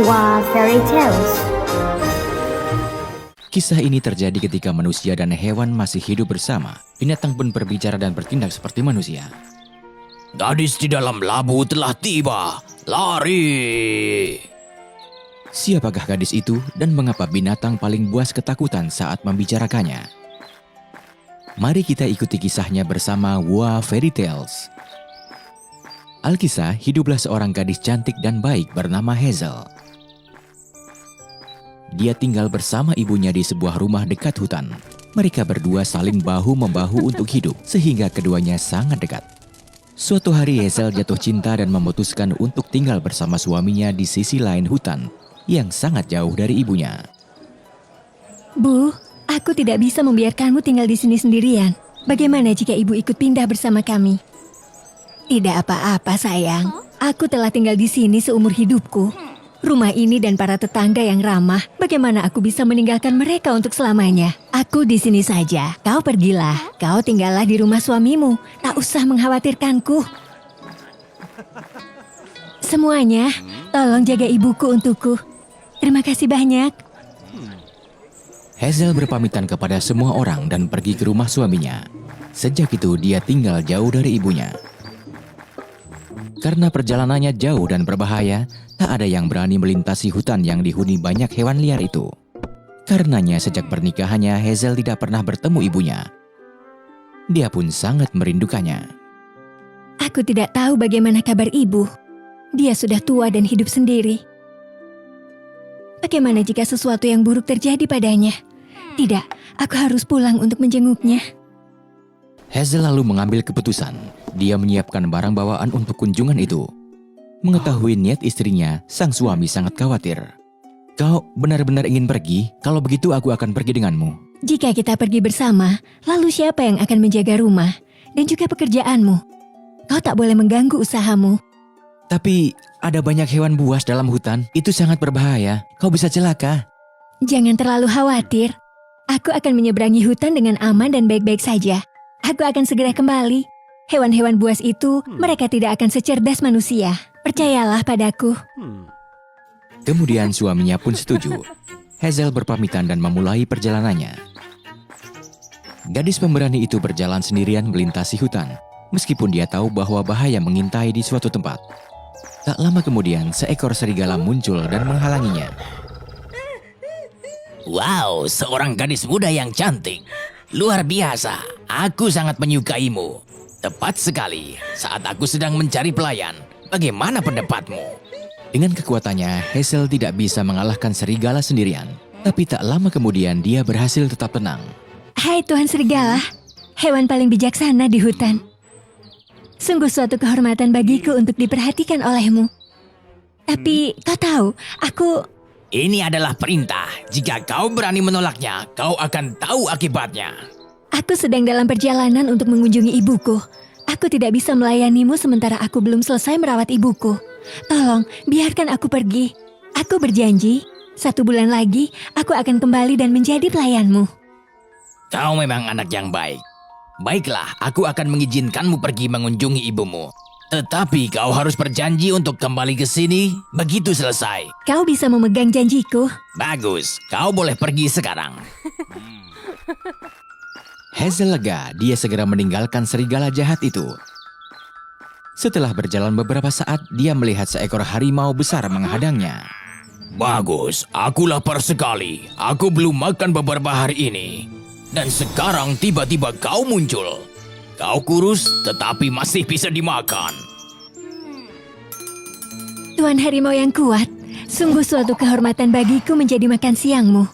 Wah, Fairy Tales. Kisah ini terjadi ketika manusia dan hewan masih hidup bersama. Binatang pun berbicara dan bertindak seperti manusia. Gadis di dalam labu telah tiba. Lari! Siapakah gadis itu dan mengapa binatang paling buas ketakutan saat membicarakannya? Mari kita ikuti kisahnya bersama Wah Fairy Tales. Alkisah, hiduplah seorang gadis cantik dan baik bernama Hazel. Dia tinggal bersama ibunya di sebuah rumah dekat hutan. Mereka berdua saling bahu-membahu untuk hidup, sehingga keduanya sangat dekat. Suatu hari Hazel jatuh cinta dan memutuskan untuk tinggal bersama suaminya di sisi lain hutan, yang sangat jauh dari ibunya. Bu, aku tidak bisa membiarkanmu tinggal di sini sendirian. Bagaimana jika ibu ikut pindah bersama kami? Tidak apa-apa sayang, aku telah tinggal di sini seumur hidupku. Rumah ini dan para tetangga yang ramah, bagaimana aku bisa meninggalkan mereka untuk selamanya? Aku di sini saja, kau pergilah. Kau tinggallah di rumah suamimu, tak usah mengkhawatirkanku. Semuanya, tolong jaga ibuku untukku. Terima kasih banyak. Hazel berpamitan kepada semua orang dan pergi ke rumah suaminya. Sejak itu dia tinggal jauh dari ibunya. Karena perjalanannya jauh dan berbahaya, tak ada yang berani melintasi hutan yang dihuni banyak hewan liar itu. Karenanya sejak pernikahannya Hazel tidak pernah bertemu ibunya. Dia pun sangat merindukannya. Aku tidak tahu bagaimana kabar ibu. Dia sudah tua dan hidup sendiri. Bagaimana jika sesuatu yang buruk terjadi padanya? Tidak, aku harus pulang untuk menjenguknya. Hazel lalu mengambil keputusan. Dia menyiapkan barang bawaan untuk kunjungan itu. Mengetahui niat istrinya, sang suami sangat khawatir. Kau benar-benar ingin pergi? Kalau begitu aku akan pergi denganmu. Jika kita pergi bersama, lalu siapa yang akan menjaga rumah dan juga pekerjaanmu? Kau tak boleh mengganggu usahamu. Tapi ada banyak hewan buas dalam hutan. Itu sangat berbahaya. Kau bisa celaka. Jangan terlalu khawatir. Aku akan menyeberangi hutan dengan aman dan baik-baik saja. Aku akan segera kembali. Hewan-hewan buas itu, mereka tidak akan secerdas manusia. Percayalah padaku. Kemudian suaminya pun setuju. Hazel berpamitan dan memulai perjalanannya. Gadis pemberani itu berjalan sendirian melintasi hutan, meskipun dia tahu bahwa bahaya mengintai di suatu tempat. Tak lama kemudian, seekor serigala muncul dan menghalanginya. Wow, seorang gadis muda yang cantik. Luar biasa, aku sangat menyukaimu. Tepat sekali, saat aku sedang mencari pelayan. Bagaimana pendapatmu? Dengan kekuatannya, Hazel tidak bisa mengalahkan serigala sendirian. Tapi tak lama kemudian dia berhasil tetap tenang. Hai Tuan Serigala, hewan paling bijaksana di hutan. Sungguh suatu kehormatan bagiku untuk diperhatikan olehmu. Tapi kau tahu, aku... Ini adalah perintah. Jika kau berani menolaknya, kau akan tahu akibatnya. Aku sedang dalam perjalanan untuk mengunjungi ibuku. Aku tidak bisa melayanimu sementara aku belum selesai merawat ibuku. Tolong, biarkan aku pergi. Aku berjanji, 1 bulan lagi aku akan kembali dan menjadi pelayanmu. Kau memang anak yang baik. Baiklah, aku akan mengizinkanmu pergi mengunjungi ibumu. Tetapi kau harus berjanji untuk kembali ke sini begitu selesai. Kau bisa memegang janjiku. Bagus, kau boleh pergi sekarang. Hazel lega, dia segera meninggalkan serigala jahat itu. Setelah berjalan beberapa saat, dia melihat seekor harimau besar menghadangnya. Bagus, aku lapar sekali. Aku belum makan beberapa hari ini. Dan sekarang tiba-tiba kau muncul. Kau kurus, tetapi masih bisa dimakan. Tuan harimau yang kuat, sungguh suatu kehormatan bagiku menjadi makan siangmu.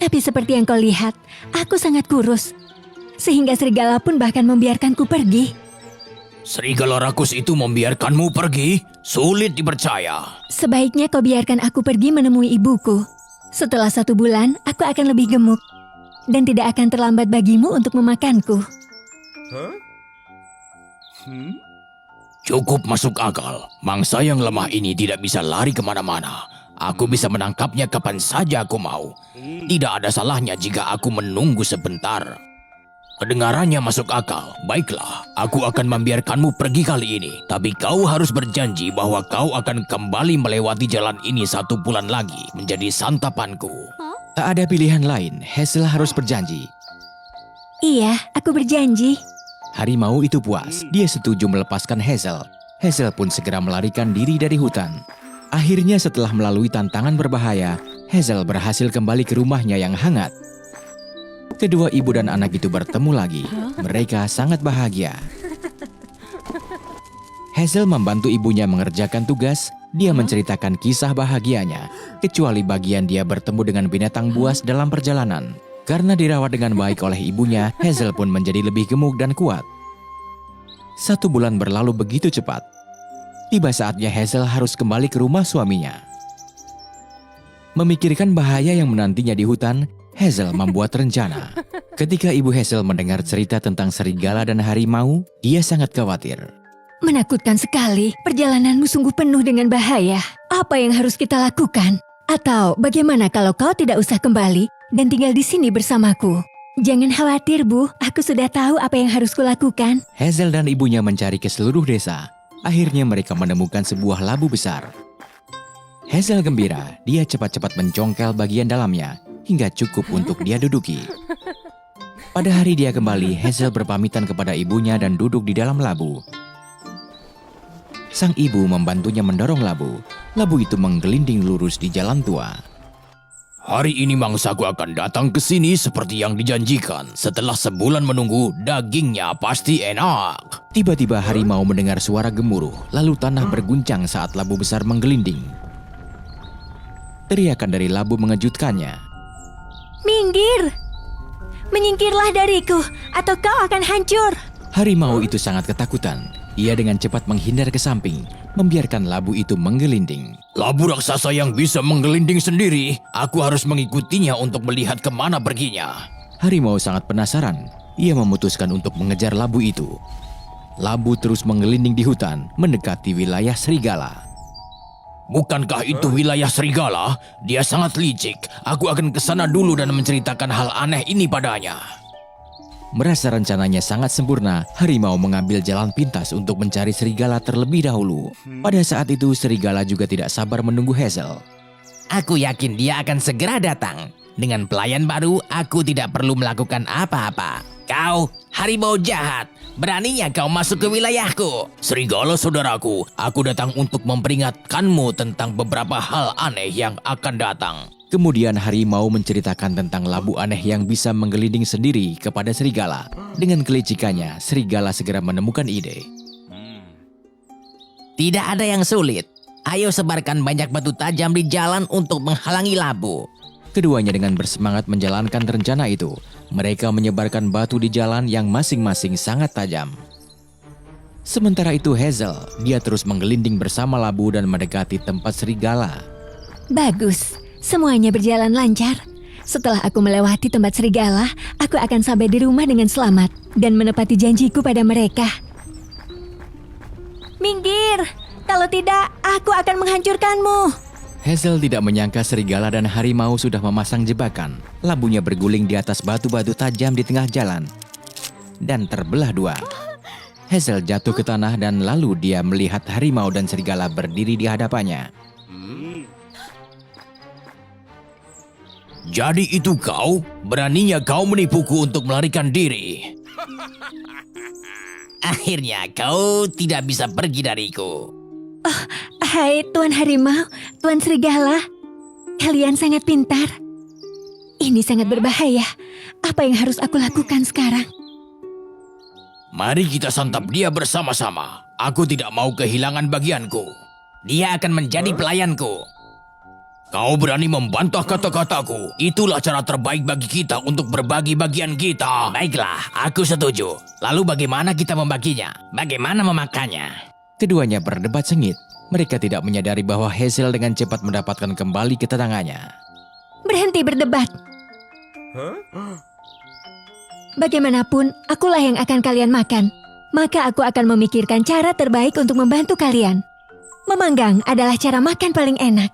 Tapi seperti yang kau lihat, aku sangat kurus. Sehingga serigala pun bahkan membiarkanku pergi. Serigala rakus itu membiarkanmu pergi? Sulit dipercaya. Sebaiknya kau biarkan aku pergi menemui ibuku. Setelah 1 bulan, aku akan lebih gemuk. Dan tidak akan terlambat bagimu untuk memakanku. Cukup masuk akal. Mangsa yang lemah ini tidak bisa lari kemana-mana. Aku bisa menangkapnya kapan saja aku mau. Tidak ada salahnya jika aku menunggu sebentar. Kedengarannya masuk akal. Baiklah, aku akan membiarkanmu pergi kali ini. Tapi kau harus berjanji bahwa kau akan kembali melewati jalan ini 1 bulan lagi menjadi santapanku. Tak ada pilihan lain, Hazel harus berjanji. Iya, aku berjanji. Harimau itu puas, dia setuju melepaskan Hazel. Hazel pun segera melarikan diri dari hutan. Akhirnya setelah melalui tantangan berbahaya, Hazel berhasil kembali ke rumahnya yang hangat. Kedua ibu dan anak itu bertemu lagi. Mereka sangat bahagia. Hazel membantu ibunya mengerjakan tugas. Dia menceritakan kisah bahagianya, kecuali bagian dia bertemu dengan binatang buas dalam perjalanan. Karena dirawat dengan baik oleh ibunya, Hazel pun menjadi lebih gemuk dan kuat. 1 bulan berlalu begitu cepat. Tiba saatnya Hazel harus kembali ke rumah suaminya. Memikirkan bahaya yang menantinya di hutan, Hazel membuat rencana. Ketika ibu Hazel mendengar cerita tentang serigala dan harimau, dia sangat khawatir. Menakutkan sekali, perjalananmu sungguh penuh dengan bahaya. Apa yang harus kita lakukan? Atau bagaimana kalau kau tidak usah kembali dan tinggal di sini bersamaku? Jangan khawatir, Bu. Aku sudah tahu apa yang harus kulakukan. Hazel dan ibunya mencari ke seluruh desa. Akhirnya mereka menemukan sebuah labu besar. Hazel gembira, dia cepat-cepat mencongkel bagian dalamnya hingga cukup untuk dia duduki. Pada hari dia kembali, Hazel berpamitan kepada ibunya dan duduk di dalam labu. Sang ibu membantunya mendorong labu. Labu itu menggelinding lurus di jalan tua. Hari ini mangsaku akan datang ke sini seperti yang dijanjikan. Setelah sebulan menunggu, dagingnya pasti enak. Tiba-tiba harimau mendengar suara gemuruh, lalu tanah berguncang saat labu besar menggelinding. Teriakan dari labu mengejutkannya. Minggir! Menyingkirlah dariku, atau kau akan hancur. Harimau itu sangat ketakutan. Ia dengan cepat menghindar ke samping, membiarkan labu itu menggelinding. Labu raksasa yang bisa menggelinding sendiri, aku harus mengikutinya untuk melihat kemana perginya. Harimau sangat penasaran. Ia memutuskan untuk mengejar labu itu. Labu terus menggelinding di hutan, mendekati wilayah serigala. Bukankah itu wilayah serigala? Dia sangat licik. Aku akan ke sana dulu dan menceritakan hal aneh ini padanya. Merasa rencananya sangat sempurna, harimau mengambil jalan pintas untuk mencari serigala terlebih dahulu. Pada saat itu, serigala juga tidak sabar menunggu Hazel. Aku yakin dia akan segera datang. Dengan pelayan baru, aku tidak perlu melakukan apa-apa. Kau, harimau jahat, beraninya kau masuk ke wilayahku. Serigala saudaraku, aku datang untuk memperingatkanmu tentang beberapa hal aneh yang akan datang. Kemudian harimau menceritakan tentang labu aneh yang bisa menggelinding sendiri kepada serigala. Dengan kelicikannya, serigala segera menemukan ide. Tidak ada yang sulit. Ayo sebarkan banyak batu tajam di jalan untuk menghalangi labu. Keduanya dengan bersemangat menjalankan rencana itu. Mereka menyebarkan batu di jalan yang masing-masing sangat tajam. Sementara itu Hazel, dia terus menggelinding bersama labu dan mendekati tempat serigala. Bagus, semuanya berjalan lancar. Setelah aku melewati tempat serigala, aku akan sampai di rumah dengan selamat dan menepati janjiku pada mereka. Minggir, kalau tidak aku akan menghancurkanmu. Hazel tidak menyangka serigala dan harimau sudah memasang jebakan. Labunya berguling di atas batu-batu tajam di tengah jalan dan terbelah dua. Hazel jatuh ke tanah dan lalu dia melihat harimau dan serigala berdiri di hadapannya. Jadi itu kau? Beraninya kau menipuku untuk melarikan diri. Akhirnya kau tidak bisa pergi dariku. Hai Tuan Harimau, Tuan Serigala. Kalian sangat pintar. Ini sangat berbahaya. Apa yang harus aku lakukan sekarang? Mari kita santap dia bersama-sama. Aku tidak mau kehilangan bagianku. Dia akan menjadi pelayanku. Kau berani membantah kata-kataku. Itulah cara terbaik bagi kita untuk berbagi bagian kita. Baiklah, aku setuju. Lalu bagaimana kita membaginya? Bagaimana memakannya? Keduanya berdebat sengit. Mereka tidak menyadari bahwa Hazel dengan cepat mendapatkan kembali ketenangannya. Berhenti berdebat. Bagaimanapun, akulah yang akan kalian makan. Maka aku akan memikirkan cara terbaik untuk membantu kalian. Memanggang adalah cara makan paling enak.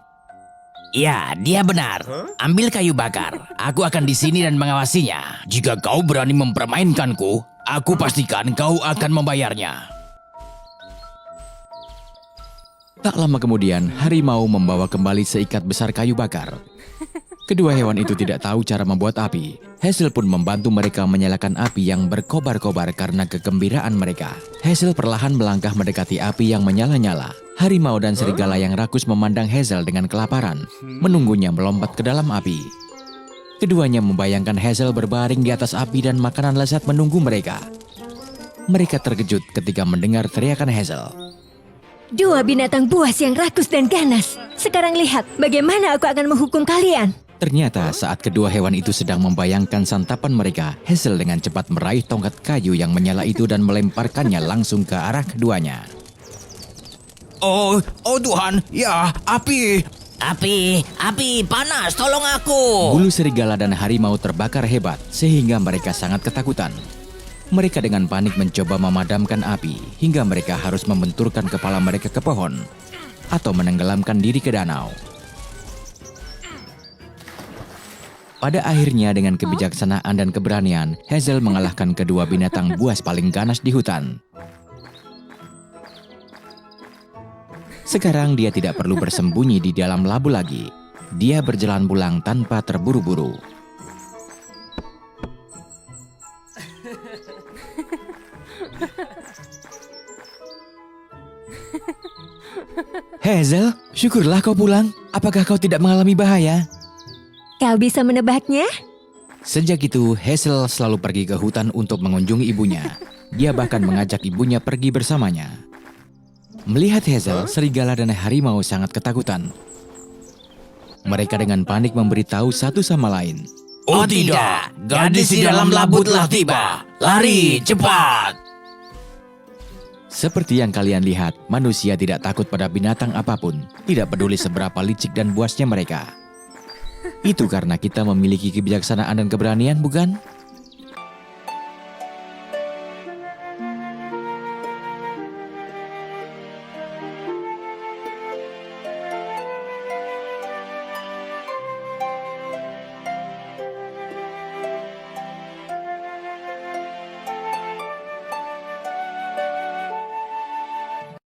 Ya, dia benar. Ambil kayu bakar. Aku akan di sini dan mengawasinya. Jika kau berani mempermainkanku, aku pastikan kau akan membayarnya. Tak lama kemudian, harimau membawa kembali seikat besar kayu bakar. Kedua hewan itu tidak tahu cara membuat api. Hazel pun membantu mereka menyalakan api yang berkobar-kobar karena kegembiraan mereka. Hazel perlahan melangkah mendekati api yang menyala-nyala. Harimau dan serigala yang rakus memandang Hazel dengan kelaparan, menunggunya melompat ke dalam api. Keduanya membayangkan Hazel berbaring di atas api dan makanan lezat menunggu mereka. Mereka terkejut ketika mendengar teriakan Hazel. Dua binatang buas yang rakus dan ganas. Sekarang lihat bagaimana aku akan menghukum kalian. Ternyata saat kedua hewan itu sedang membayangkan santapan mereka, Hazel dengan cepat meraih tongkat kayu yang menyala itu dan melemparkannya langsung ke arah keduanya. Oh Tuhan, ya, api. Api, panas, tolong aku. Bulu serigala dan harimau terbakar hebat sehingga mereka sangat ketakutan. Mereka dengan panik mencoba memadamkan api hingga mereka harus membenturkan kepala mereka ke pohon atau menenggelamkan diri ke danau. Pada akhirnya dengan kebijaksanaan dan keberanian, Hazel mengalahkan kedua binatang buas paling ganas di hutan. Sekarang dia tidak perlu bersembunyi di dalam labu lagi. Dia berjalan pulang tanpa terburu-buru. Hazel, syukurlah kau pulang. Apakah kau tidak mengalami bahaya? Kau bisa menebaknya? Sejak itu, Hazel selalu pergi ke hutan untuk mengunjungi ibunya. Dia bahkan mengajak ibunya pergi bersamanya. Melihat Hazel, serigala dan harimau sangat ketakutan. Mereka dengan panik memberitahu satu sama lain. Oh tidak, gadis di dalam labu telah tiba. Lari, cepat. Seperti yang kalian lihat, manusia tidak takut pada binatang apapun, tidak peduli seberapa licik dan buasnya mereka. Itu karena kita memiliki kebijaksanaan dan keberanian, bukan?